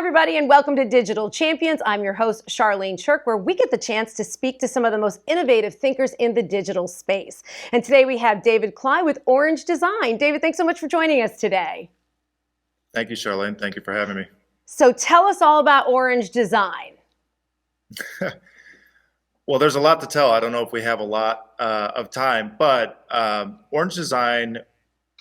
everybody, and welcome to Digital Champions. I'm your host, Charlene Shirk, where we get the chance to speak to some of the most innovative thinkers in the digital space. And today we have David Kley with Orange Design. David, thanks so much for joining us today. Thank you, Charlene. Thank you for having me. So tell us all about Orange Design. Well, there's a lot to tell. I don't know if we have a lot of time, but Orange Design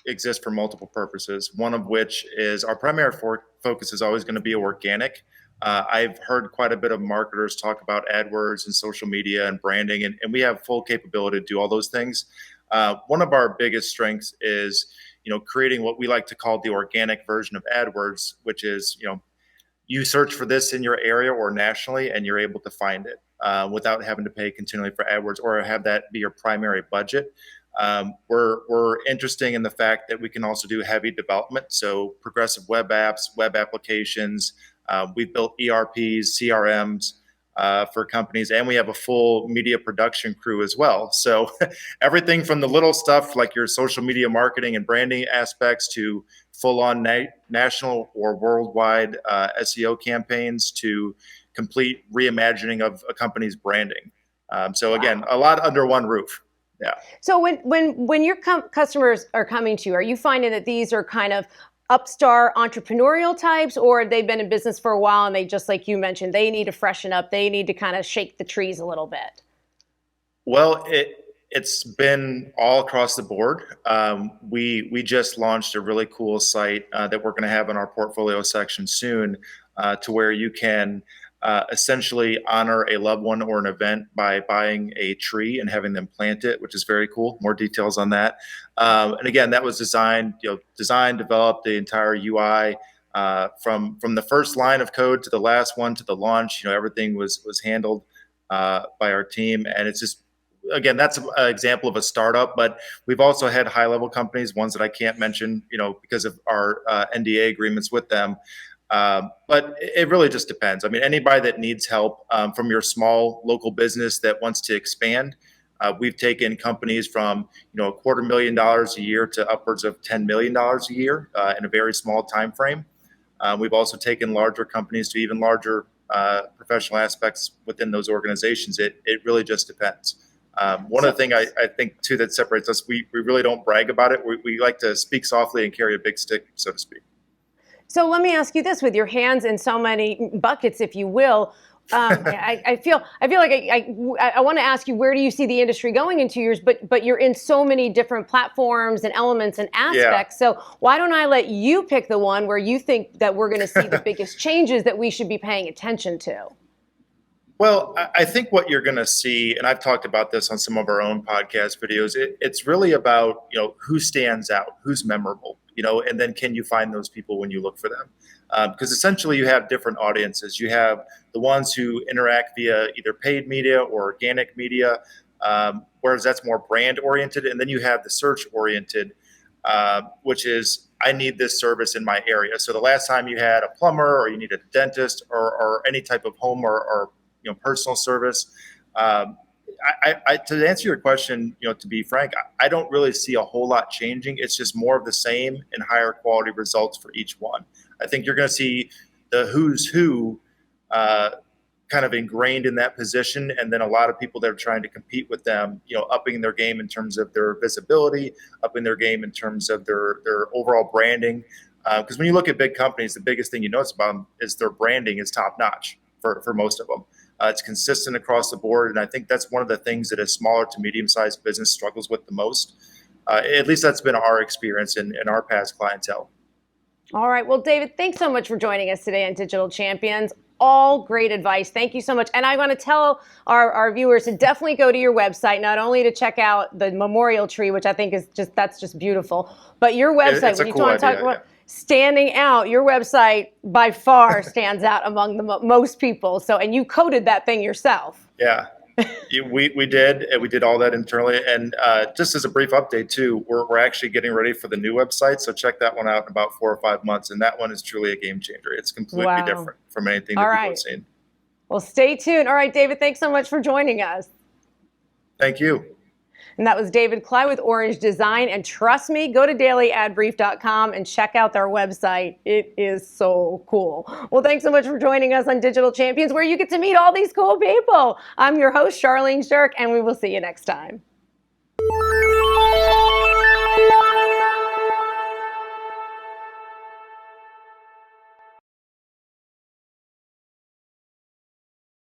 exists for multiple purposes, one of which is our primary focus is always going to be organic. I've heard quite a bit of marketers talk about AdWords and social media and branding, and we have full capability to do all those things. One of our biggest strengths is, creating what we like to call the organic version of AdWords, which is, you search for this in your area or nationally, and you're able to find it without having to pay continually for AdWords or have that be your primary budget. We're interesting in the fact that we can also do heavy development, so progressive web apps, web applications. We've built ERPs, CRMs for companies, and we have a full media production crew as well. So everything from the little stuff like your social media marketing and branding aspects to full-on national or worldwide SEO campaigns to complete reimagining of a company's branding. So again, a lot under one roof. Yeah. So when your customers are coming to you, are you finding that these are kind of upstart entrepreneurial types, or they've been in business for a while and they, just like you mentioned, they need to freshen up, they need to kind of shake the trees a little bit? Well, it's been all across the board. We just launched a really cool site that we're going to have in our portfolio section soon, to where you can essentially honor a loved one or an event by buying a tree and having them plant it, which is very cool. More details on that. And again, that was designed, developed the entire UI from the first line of code to the last one to the launch. Everything was handled by our team, and it's just, again, that's an example of a startup. But we've also had high-level companies, ones that I can't mention, because of our NDA agreements with them. But it really just depends. I mean, anybody that needs help from your small local business that wants to expand, we've taken companies from $250,000 a year to upwards of $10 million a year in a very small time frame. We've also taken larger companies to even larger professional aspects within those organizations. It really just depends. One of the things I think too that separates us, we really don't brag about it. We like to speak softly and carry a big stick, so to speak. So let me ask you this: with your hands in so many buckets, if you will, I feel like I want to ask you, where do you see the industry going in 2 years? But you're in so many different platforms and elements and aspects. Yeah. So why don't I let you pick the one where you think that we're going to see the biggest changes that we should be paying attention to? Well, I think what you're going to see, and I've talked about this on some of our own podcast videos, it's really about, who stands out, who's memorable, and then can you find those people when you look for them? Because essentially you have different audiences. You have the ones who interact via either paid media or organic media, whereas that's more brand oriented. And then you have the search oriented, which is, I need this service in my area. So the last time you had a plumber or you needed a dentist or any type of home or personal service. To answer your question, to be frank, I don't really see a whole lot changing. It's just more of the same and higher quality results for each one. I think you're going to see the who's who kind of ingrained in that position, and then a lot of people that are trying to compete with them, upping their game in terms of their visibility, upping their game in terms of their overall branding. Because when you look at big companies, the biggest thing you notice about them is their branding is top notch for most of them. It's consistent across the board, and I think that's one of the things that a smaller to medium-sized business struggles with the most. At least that's been our experience in our past clientele. All right. Well, David, thanks so much for joining us today on Digital Champions. All great advice. Thank you so much. And I want to tell our viewers to definitely go to your website, not only to check out the memorial tree, which I think is that's just beautiful, but your website, when you want to talk about standing out, your website by far stands out among the most people. So, and you coded that thing yourself. Yeah, we did. And we did all that internally. And just as a brief update too, we're actually getting ready for the new website. So check that one out in about 4 or 5 months. And that one is truly a game changer. It's completely different from anything that people have seen. Well, stay tuned. All right, David, thanks so much for joining us. Thank you. And that was David Kley with Orange Design. And trust me, go to dailyadbrief.com and check out their website. It is so cool. Well, thanks so much for joining us on Digital Champions, where you get to meet all these cool people. I'm your host, Charlene Shirk, and we will see you next time.